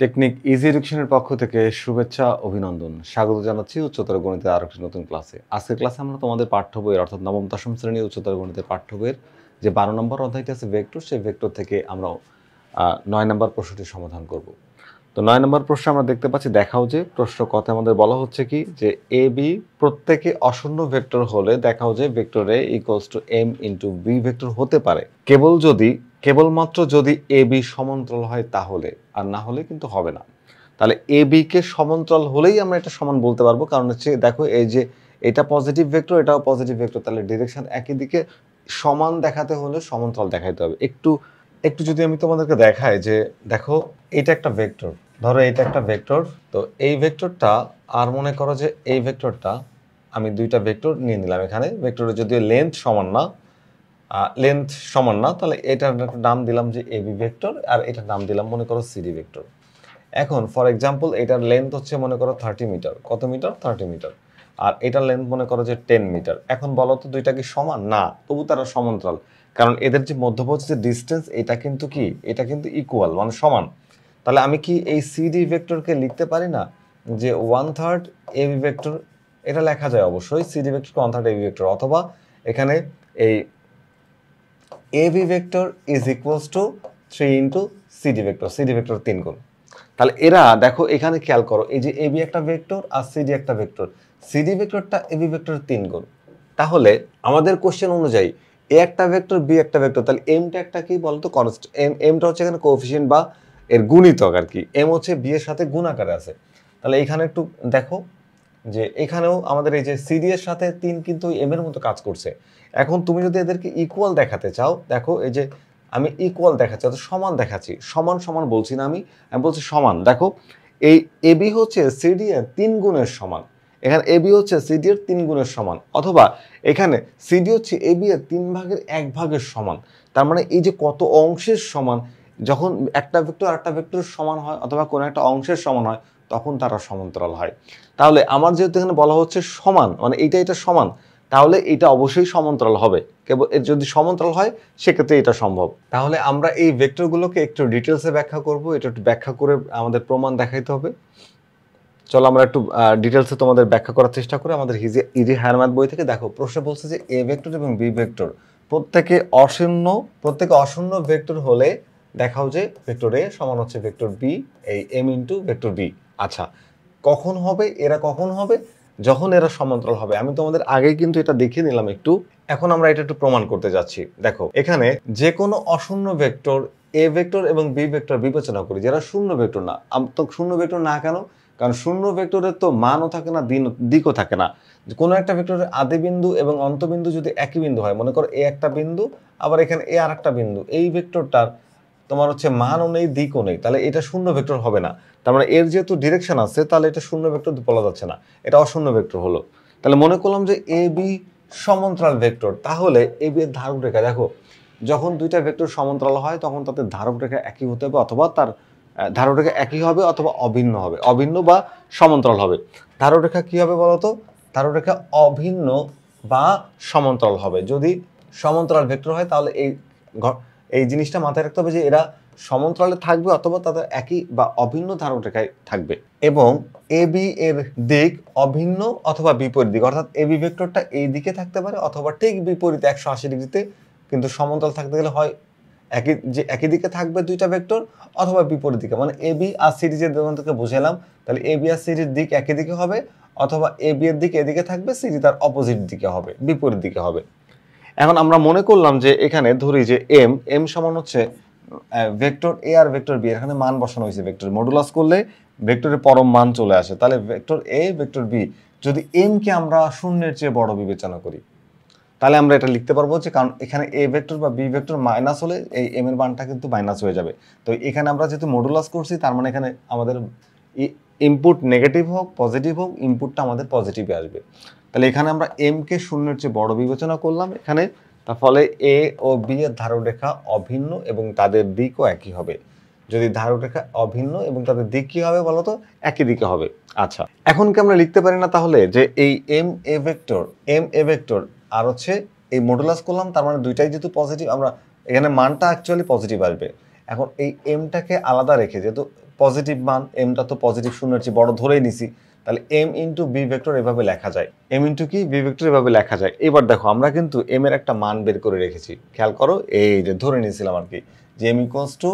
Technique easy এডুকেশনের পক্ষ থেকে শুভেচ্ছা অভিনন্দন স্বাগত জানাচ্ছি উচ্চতর গণিতের আরেকটি নতুন ক্লাসে। আজকের ক্লাসে আমরা তোমাদের পাঠ্য বইয়ের অর্থাৎ নবম দশম শ্রেণীর উচ্চতর গণিতের পাঠ্য বইয়ের যে 12 নম্বর অধ্যায়টি আছে ভেক্টর, সেই ভেক্টর থেকে আমরা 9 নম্বর প্রশ্নটি সমাধান করব। তো 9 নম্বর প্রশ্ন আমরা দেখতে পাচ্ছি, দেখাও যে প্রশ্ন কথা আমাদের বলা হচ্ছে কি যে এ বি প্রত্যেকে অশূন্য ভেক্টর হলে দেখাও যে vector A equals to M into B vector হতে পারে কেবলমাত্র যদি এ বি সমান্তরাল হয় তাহলে, আর না হলে কিন্তু হবে না। তাহলে এ বি কে সমান্তরাল হলেই আমরা এটা সমান বলতে পারবো, কারণ হচ্ছে দেখো এই যে এটা পজিটিভ ভেক্টর, এটাও পজিটিভ ভেক্টর, তাহলে ডিরেকশন একই দিকে, সমান দেখাতে হলে সমান্তরাল দেখাইতে হবে। একটু একটু যদি আমি তোমাদেরকে দেখাই যে দেখো এটা একটা ভেক্টর, ধরো এটা একটা ভেক্টর, তো এই ভেক্টরটা আর মনে করো যে এই ভেক্টরটা আমি দুইটা ভেক্টর নিয়ে নিলাম। এখানে ভেক্টরের যদিও লেন্থ সমান না, তাহলে এটার একটা নাম দিলাম যে এবি ভেক্টর, আর এটার নাম দিলাম মনে করো সিডি ভেক্টর। এখন ফর এক্সাম্পল এটার লেন্থ হচ্ছে মনে করো 30 মিটার, কত মিটার 30 মিটার, আর এটার লেন্থ মনে করো যে 10 মিটার। এখন বলো তো দুইটা কি সমান? না, তবু তারা সমান্তরাল, কারণ এদের যে মধ্যবর্তী যে ডিস্টেন্স এটা কিন্তু কি, এটা কিন্তু ইকুয়াল মানে সমান। তাহলে আমি কি এই সিডি ভেক্টরকে লিখতে পারি না যে 1/3 এবি ভেক্টর? এটা লেখা যায় অবশ্যই, সিডি ভেক্টরকে 1/3 এবি ভেক্টর, অথবা এখানে এই AB vector is equals to 3 into CD vector, CD vector 3 গুণ। তাহলে এরা দেখো এখানে খেয়াল করো, এই যে এবি একটা ভেক্টর আর সিডি একটা ভেক্টর, সিডি ভেক্টরটা এবি ভেক্টরের 3 গুণ। তাহলে আমাদের কোশ্চেন অনুযায়ী এ একটা ভেক্টর বি একটা ভেক্টর, তাহলে এমটা একটা কি বলতো কনস্ট্যান্ট, এমটা হচ্ছে এখানে কোএফিসিয়েন্ট বা এর গুণিতক আর কি, এম হচ্ছে বি এর সাথে গুণ আকারে আছে। তাহলে এখানে একটু দেখো যে এখানেও আমাদের এই যে সিডি এর সাথে 3 কিন্তু এম এর মতো কাজ করছে। এখন তুমি যদি এদেরকে ইকুয়াল দেখাতে চাও, দেখো এই যে আমি ইকুয়াল দেখাচ্ছি অর্থাৎ সমান দেখাচ্ছি, সমান সমান বলছি না, আমি বলছি সমান। দেখো এই এবি হচ্ছে সিডি এর 3 গুণের সমান, এখানে এবি হচ্ছে সিডি এর 3 গুণের সমান, অথবা এখানে সিডি হচ্ছে এবি এর 3/1 সমান। তার মানে এই যে কত অংশের সমান, যখন একটা ভেক্টর আরেকটা ভেক্টরের সমান হয় অথবা কোনো একটা অংশের সমান হয় তখন তারা সমান্তরাল হয়। তাহলে আমার যেহেতু এখানে বলা হচ্ছে সমান, মানে এটা সমান, তাহলে এটা অবশ্যই সমান্তরাল হবে। কেবল যদি সমান্তরাল হয় সেক্ষেত্রে এটা সম্ভব। তাহলে আমরা এই ভেক্টরগুলোকে একটু ডিটেলসে ব্যাখ্যা করব, এটা একটু ব্যাখ্যা করে আমাদের প্রমাণ দেখাইতে হবে। চলো আমরা একটু ডিটেলসে তোমাদের ব্যাখ্যা করার চেষ্টা করি আমাদের ইজি হায়ার ম্যাথ বই থেকে। দেখো প্রশ্ন বলছে যে এ ভেক্টর এবং বি ভেক্টর প্রত্যেকে অশূন্য ভেক্টর হলে দেখাও যে ভেক্টর এ সমান হচ্ছে ভেক্টর বি, এই এম ইন্টু ভেক্টর বি। আচ্ছা, কখন হবে এরা, কখন হবে? যখন এরা সমান্তরাল হবে। আমি তোমাদের আগেই কিন্তু এটা দেখিয়ে নিলাম একটু, এখন আমরা এটা একটু প্রমাণ করতে যাচ্ছি। দেখো এখানে যে কোনো অশূন্য ভেক্টর এ ভেক্টর এবং বি ভেক্টর বিবেচনা করি, যারা শূন্য ভেক্টর না। তো শূন্য ভেক্টর না কেন? কারণ শূন্য ভেক্টরের তো মানও থাকে না, দিকও থাকে না। কোনো একটা ভেক্টরের আদি বিন্দু এবং অন্তবিন্দু যদি একই বিন্দু হয়, মনে করো এ একটা বিন্দু, আবার এখানে এ আর একটা বিন্দু, এই ভেক্টরটার তোমার হচ্ছে মানও নেই দিকও নেই, তাহলে এটা শূন্য ভেক্টর হবে না। তার মানে এর যেহেতু ডিরেকশন আছে, তাহলে এটা শূন্য ভেক্টর বলা যাচ্ছে না, এটা অশূন্য ভেক্টর হলো। তাহলে মনে করলাম যে এ বি সমান্তরাল ভেক্টর, তাহলে এ বি এর ধারক রেখা, দেখো যখন দুইটা ভেক্টর সমান্তরাল হয় তখন তাদের ধারক রেখা একই হতে হবে, অথবা তার ধারক রেখা একই হবে অথবা অভিন্ন হবে, অভিন্ন বা সমান্তরাল হবে। ধারক রেখা কি হবে বলতো? ধারক রেখা অভিন্ন বা সমান্তরাল হবে। যদি সমান্তরাল ভেক্টর হয় তাহলে এই জিনিসটা মাথায় রাখতে হবে যে এরা সমান্তরালে থাকবে অথবা তাদের একই বা অভিন্ন ধারক রেখায় থাকবে, এবং এ বি এর দিক অভিন্ন অথবা বিপরীত দিক, অর্থাৎ এ বি ভেক্টরটা এই দিকে থাকতে পারে অথবা ঠিক বিপরীত 180 ডিগ্রিতে। কিন্তু সমান্তরাল থাকতে গেলে হয় একই দিকে থাকবে দুইটা ভেক্টর, অথবা বিপরীত দিকে, মানে এ বি আর সিডি যে তোমাদেরকে বুঝালাম, তাহলে এ বি আর সিডির দিক একই দিকে হবে, অথবা এ বি এর দিক এদিকে থাকবে, সিডি তার অপোজিট দিকে হবে, বিপরীত দিকে হবে। এখন আমরা মনে করলাম যে এখানে ধরি যে এম সমান হচ্ছে ভেক্টর এ আর ভেক্টর বি, এখানে মান বসানো হয়েছে, ভেক্টর মডুলাস করলে ভেক্টরের পরম মান চলে আসে। তাহলে ভেক্টর এ ভেক্টর বি, যদি এম কে আমরা শূন্যের চেয়ে বড় বিবেচনা করি, তাহলে আমরা এটা লিখতে পারবো যে, কারণ এখানে এ ভেক্টর বা বি ভেক্টর মাইনাস হলে এই এম এর মানটা কিন্তু মাইনাস হয়ে যাবে। তো এখানে আমরা যেহেতু মডুলাস করছি, তার মানে এখানে আমাদের ইনপুট নেগেটিভ হোক পজিটিভ হোক, ইনপুটটা আমাদের পজিটিভে আসবে। তাহলে এখানে আমরা এম কে শূন্যের চেয়ে বড় বিবেচনা করলাম এখানে, তার ফলে এ ও বি এর ধারক রেখা অভিন্ন এবং তাদের দিকও একই হবে। যদি ধারক রেখা অভিন্ন এবং তাদের দিক কি হবে বলতো? একই দিকে হবে। আচ্ছা, এখন কি আমরা লিখতে পারি না তাহলে যে এই এম এ ভেক্টর আর হচ্ছে এই মডুলাস করলাম, তার মানে দুইটাই যেহেতু পজিটিভ, আমরা এখানে মানটা অ্যাকচুয়ালি পজিটিভ আসবে। এখন এই এমটাকে আলাদা রেখে, যেহেতু পজিটিভ মান, এমটা তো পজিটিভ শূন্যের চেয়ে বড় ধরেই নিছি, তাহলে এম ইন্টু বি ভেক্টর এভাবে লেখা যায়, এম ইন্টু কি বি ভেক্টর এভাবে লেখা যায়। এবার দেখো আমরা কিন্তু এম এর একটা মান বের করে রেখেছি, খেয়াল করো, এই যে ধরে নিয়েছিলাম আর কি যে M equals to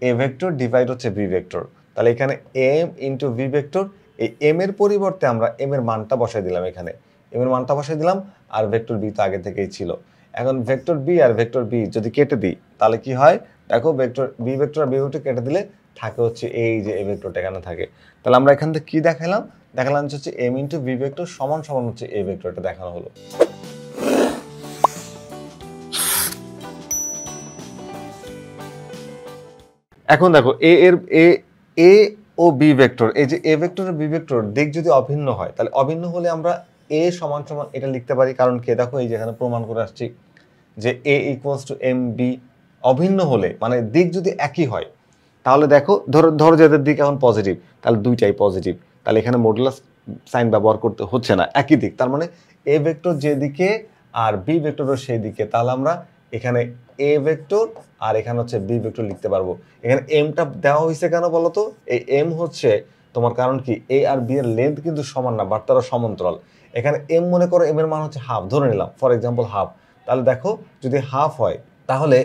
A vector divide হচ্ছে বি ভেক্টর। তাহলে এখানে এম ইন্টু বি ভেক্টর, এই এম এর পরিবর্তে আমরা এম এর মানটা বসাই দিলাম, এখানে এম এর মানটা বসাই দিলাম, আর ভেক্টর বি তো আগে থেকেই ছিল। এখন ভেক্টর বি আর ভেক্টর বি যদি কেটে দিই তাহলে কি হয়, দেখো ভেক্টর বি ভেক্টর আর বি ভেক্টর কেটে দিলে থাকে হচ্ছে এই যে এ ভেক্টরটা এখানে থাকে। তাহলে আমরা এখান থেকে কি দেখালাম, দেখালাম হচ্ছে এম ইন্টু বি ভেক্টর সমান সমান হচ্ছে এ ভেক্টরটা দেখানো হলো। এখন দেখো এ ও বি ভেক্টর, এই যে এ ভেক্টর আর বি ভেক্টর দিক যদি অভিন্ন হয়, তাহলে অভিন্ন হলে আমরা এ সমান সমান এটা লিখতে পারি, কারণ কি দেখো এই যে এখানে প্রমাণ করে আসছি যে এ ইকুয়ালস টু এম বি। অভিন্ন হলে মানে দিক যদি একই হয়, তাহলে দেখো ধরো যাদের দিক এখন পজিটিভ, তাহলে দুইটাই পজিটিভ, তাহলে এখানে মডুলাস সাইন ব্যবহার করতে হচ্ছে না, একই দিক, তার মানে এ ভেক্টর যেদিকে আর বি ভেক্টরও সেই দিকে, তাহলে আমরা এখানে এ ভেক্টর আর এখানে হচ্ছে বি ভেক্টর লিখতে পারবো। এখানে এমটা দেওয়া হয়েছে কেন বলো তো, এই এম হচ্ছে তোমার কারণ কি এ আর বি এর লেন্থ কিন্তু সমান না, বাট তারা সমান্তরাল। এখানে এম মনে করো এম এর মান হচ্ছে হাফ, ধরে নিলাম ফর এক্সাম্পল হাফ, তাহলে দেখো যদি হাফ হয় তাহলে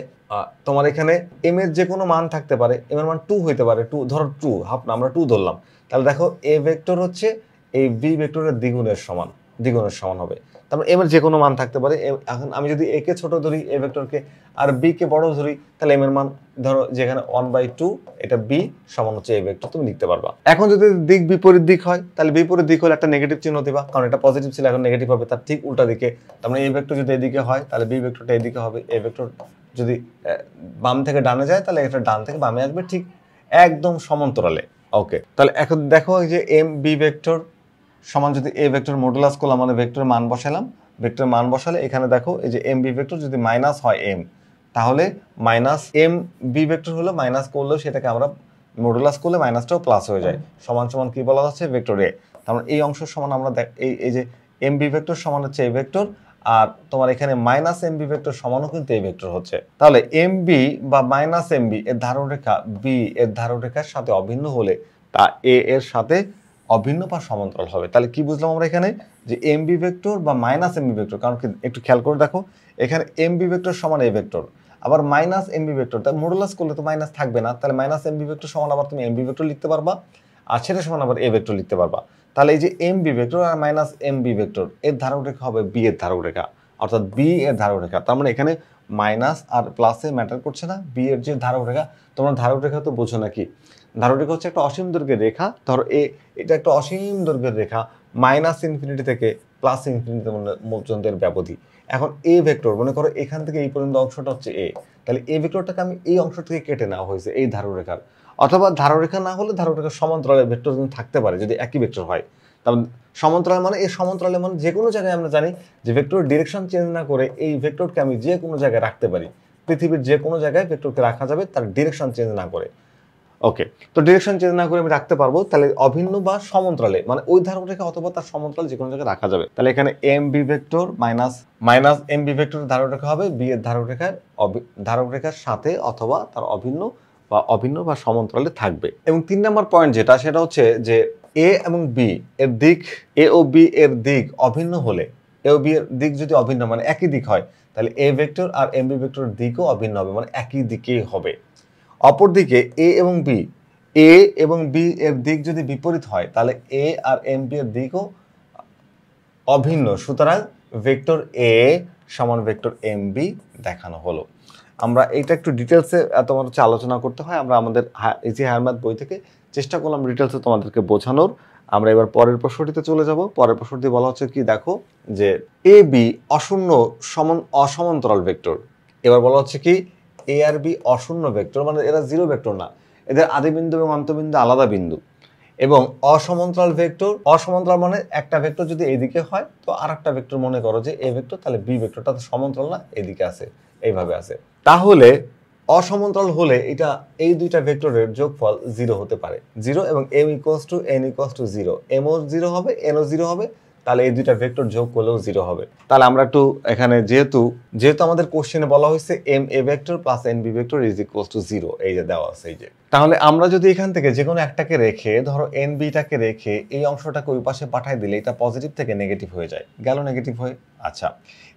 তোমার এখানে এম এর যে কোনো মান থাকতে পারে, এম এর মান 2 হইতে পারে, 2 ধরো 2 হাফ না আমরা 2 ধরলাম, তাহলে দেখো এ ভেক্টর হচ্ছে এই বি ভেক্টরের দ্বিগুণের সমান হবে। তারপর এম এর যে কোনো মান থাকতে পারে। এখন আমি যদি এ কে ছোট ধরি এ ভেক্টরকে, আর বি কে বড় ধরি, তাহলে এম এর মান ধরো যেখানে 1/2 এটা বি সমান হচ্ছে এ ভেক্টর, তুমি লিখতে পারবা। এখন যদি দিক বিপরীত দিক হয়, তাহলে বিপরীত দিক হলে একটা নেগেটিভ চিহ্ন দিবা, কারণ এটা পজিটিভ ছিল এখন নেগেটিভ হবে, তার ঠিক উল্টা দিকে। তার মানে এ ভেক্টর যদি এদিকে হয় তাহলে বি ভেক্টরটা এদিকে হবে, এ ভেক্টর যদি বাম থেকে ডানে যায় তাহলে এটা ডান থেকে বামে আসবে, ঠিক একদম সমান্তরালে। ওকে, তাহলে এখন দেখো যে এম বি ভেক্টর সমান যদি এ ভেক্টর মডুলাস করলাম মানে ভেক্টরের মান বসালাম, ভেক্টরের মান বসালে এখানে দেখো এই যে এম বি ভেক্টর যদি মাইনাস হয় এম, তাহলে মাইনাস এম বি ভেক্টর হলো মাইনাস করলেও সেটাকে আমরা মডুলাস করলে মাইনাসটাও প্লাস হয়ে যায়, সমান সমান কি বলা যাচ্ছে ভেক্টর এ। তার মানে এই অংশ সমান আমরা এই যে এম বি ভেক্টর সমান হচ্ছে এই ভেক্টর, আর তোমার এখানে মাইনাস এম বি ভেক্টর সমানও কিন্তু এই ভেক্টর হচ্ছে। তাহলে এম বি বা মাইনাস এম বি এর ধারণরেখা বি এর ধারণরেখার সাথে অভিন্ন হলে তা এ এর সাথে অভিন্ন বা সমান্তরাল হবে। তাহলে কি বুঝলাম আমরা এখানে, যে এম বি ভেক্টর বা মাইনাস এম বি ভেক্টর, কারণ কি একটু খেয়াল করে দেখো এখানে এম বি ভেক্টর সমান এ ভেক্টর, আবার মাইনাস এম বি ভেক্টর, তার মডুলাস করলে তো মাইনাস থাকবে না, তাহলে মাইনাস এম বি ভেক্টর সমান আবার তুমি এম বি ভেক্টর লিখতে পারবা, আর সেটা সমান আবার এ ভেক্টর লিখতে পারবা। তাহলে এই যে এম বি ভেক্টর আর মাইনাস এম বি ভেক্টর এর ধারকরেখা হবে বি এর ধারকরেখা, অর্থাৎ বি এর ধারকরেখা। তার মানে এখানে মাইনাস আর প্লাসে ম্যাটার করছে না, বি এর যে ধারকরেখা, তোমরা ধারকরেখা তো বোঝো নাকি, ধারকরেখা হচ্ছে একটা অসীম দৈর্ঘ্যের রেখা, ধরো এটা একটা অসীম দৈর্ঘ্যের রেখা, মাইনাস ইনফিনিটি থেকে প্লাস ইনফিনিটি পর্যন্ত ব্যবধি। এখন এ ভেক্টর মনে করো এখান থেকে এই পর্যন্ত অংশটা হচ্ছে এ, তাহলে এ ভেক্টরটাকে আমি এই অংশ থেকে কেটে নেওয়া হয়েছে এই ধারকরেখার, অথবা ধারকরেখা না হলে ধারকরেখার সমান্তরালে ভেক্টর থাকতে পারে যদি একই ভেক্টর হয়। তারপর সমান্তরাল মানে এই সমান্তরালে মানে যে কোনো জায়গায় আমরা জানি যে ভেক্টরের ডিরেকশন চেঞ্জ না করে এই ভেক্টরকে আমি যে কোনো জায়গায় রাখতে পারি, পৃথিবীর যে কোনো জায়গায় ভেক্টরকে রাখা যাবে তার ডিরেকশন চেঞ্জ না করে। ওকে, তো ডিরেকশন চেঞ্জ না করে আমি রাখতে পারবো, তাহলে অভিন্ন বা সমান্তরালে মানে ওই ধারকরেখা অথবা তার সমান্তরাল যে কোনো জায়গায় রাখা যাবে। তাহলে এখানে M B vector minus M B vector ধারকরেখা হবে বি এর ধারকরেখার সাথে অথবা তার অভিন্ন বা সমান্তরালে থাকবে। এবং 3 নম্বর পয়েন্ট যেটা, সেটা হচ্ছে যে এ এবং বি এর দিক, এ ও বি এর দিক অভিন্ন হলে, এ ও বি এর দিক যদি অভিন্ন মানে একই দিক হয়, তাহলে এ ভেক্টর আর এম বি ভেক্টরের দিকও অভিন্ন হবে, মানে একই দিকেই হবে। অপরদিকে এ এবং বি এর দিক যদি বিপরীত হয়, তাহলে এ আর এম বি এর দিকও অভিন্ন, সুতরাং ভেক্টর এ সমান ভেক্টর এম বি দেখানো হলো। আমরা এইটা একটু ডিটেলসে তোমার হচ্ছে আলোচনা করতে হয়, আমরা আমাদের ইজি হায়ার ম্যাথ বই থেকে চেষ্টা করলাম ডিটেলসে তোমাদেরকে বোঝানোর। আমরা এবার পরের প্রশ্নটিতে চলে যাব। পরের প্রশ্নটি বলা হচ্ছে কি দেখো, যে এ বি অসমান্তরাল ভেক্টর। এবার বলা হচ্ছে কি এ আর বি অশূন্য ভেক্টর, মানে এরা জিরো ভেক্টর না, এদের আদিবিন্দু এবং অন্তবিন্দু আলাদা বিন্দু। এবং অসমান্তরাল মানে একটা ভেক্টর যদি এদিকে হয় তো আর একটা ভেক্টর মনে করো যে এ ভেক্টর, তাহলে বি ভেক্টরটা তো সমান্তরাল না, এদিকে আছে, এইভাবে আছে। তাহলে অসমান্তরাল হলে এটা এই দুইটা ভেক্টরের যোগফল 0 হতে পারে, 0 এবং m equals to n equals to 0, m ও 0 হবে n ও 0 হবে, তাহলে এই দুইটা ভেক্টর যোগ করলেও 0 হবে। তাহলে আমরা একটু এখানে যেহেতু আমাদের কোশ্চেনে বলা হয়েছে m a vector plus n b vector is equals two 0, এই যে দেওয়া আছে, এই যে তাহলে আমরা যদি এখান থেকে যে কোনো একটাকে রেখে ধরো এন বিটাকে রেখে এই অংশটাকে ওই পাশে পাঠিয়ে দিলে এটা পজিটিভ থেকে নেগেটিভ হয়ে যায়, গেল নেগেটিভ হয়ে। আচ্ছা,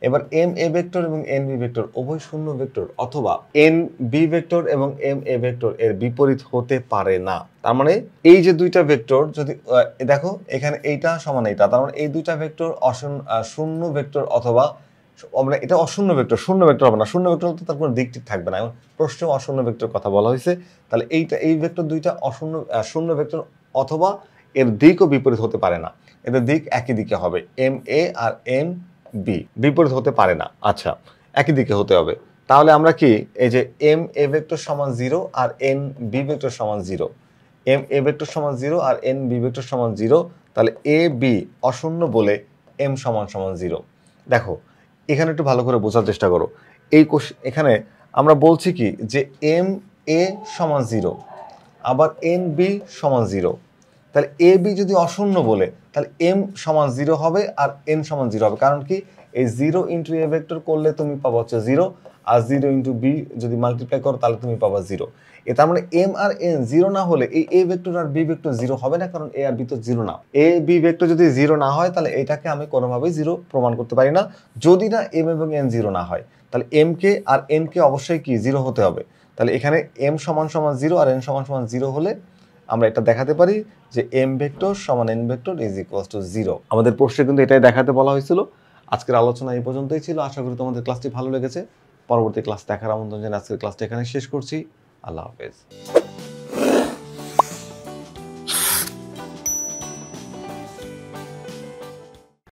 এবার এম এ ভেক্টর এবং এন বি ভেক্টর উভয় শূন্য ভেক্টর, অথবা এন বি ভেক্টর এবং এম এ ভেক্টর এর বিপরীত হতে পারে না। তার মানে এই যে দুইটা ভেক্টর যদি দেখো এখানে এইটা সমান এইটা, তার মানে এই দুইটা ভেক্টর শূন্য ভেক্টর, অথবা আমরা এটা অশূন্য ভেক্টর, শূন্য ভেক্টর হবে না, শূন্য ভেক্টর তো তার কোনো দিক টিক থাকবে না, প্রশ্নে অশূন্য ভেক্টর কথা বলা হয়েছে। তাহলে এই ভেক্টর দুইটা শূন্য ভেক্টর, অথবা এর দিকও বিপরীত হতে পারে না, এদের দিক একই দিকে হবে, M A R M B বিপরীত হতে পারে না। আচ্ছা, একই দিকে হতে হবে। তাহলে আমরা কি এই যে এম এ ভেক্টর সমান 0 আর এন বি ভেক্টর সমান 0, এম এ ভেক্টর সমান 0 আর এন বি ভেক্টর সমান 0, তাহলে এ বি অশূন্য বলে এম সমান 0। দেখো এখানে একটু ভালো করে বোঝার চেষ্টা করো। এখানে আমরা বলছি কি যে এম এ সমান 0, আবার এন বি সমান 0, তাহলে এ বি যদি অশূন্য বলে তাহলে এম সমান 0 হবে আর এন সমান 0 হবে। কারণ কি এই 0 ইন্টু এ ভেক্টর করলে তুমি পাবা হচ্ছে 0, আর 0 ইন্টু বি যদি মাল্টিপ্লাই করো তাহলে তুমি পাবা 0। তার মানে এম আর এন 0 না হলে এই এ ভেক্টর আর বি ভেক্টর 0 হবে না, কারণ এ আর বি তো 0 না। এ বি ভেক্টর যদি 0 না হয় তাহলে এটাকে আমি কোনোভাবেই 0 প্রমাণ করতে পারি না, যদি না এম এবং এন 0 না হয়। তাহলে এম কে আর এন কে অবশ্যই কি 0 হতে হবে। তাহলে এখানে এম সমান 0 আর এন সমান 0 হলে আমরা এটা দেখাতে পারি যে এম ভেক্টর সমান N vector is equals two 0। আমাদের প্রশ্নে কিন্তু এটাই দেখাতে বলা হয়েছিল। আজকের আলোচনা এই পর্যন্তই ছিল। আশা করি তোমাদের ক্লাসটি ভালো লেগেছে। পরবর্তী ক্লাস দেখার আমন্ত্রণ জানিয়ে আজকের ক্লাসটা এখানে শেষ করছি। আল্লাহ হাফেজ।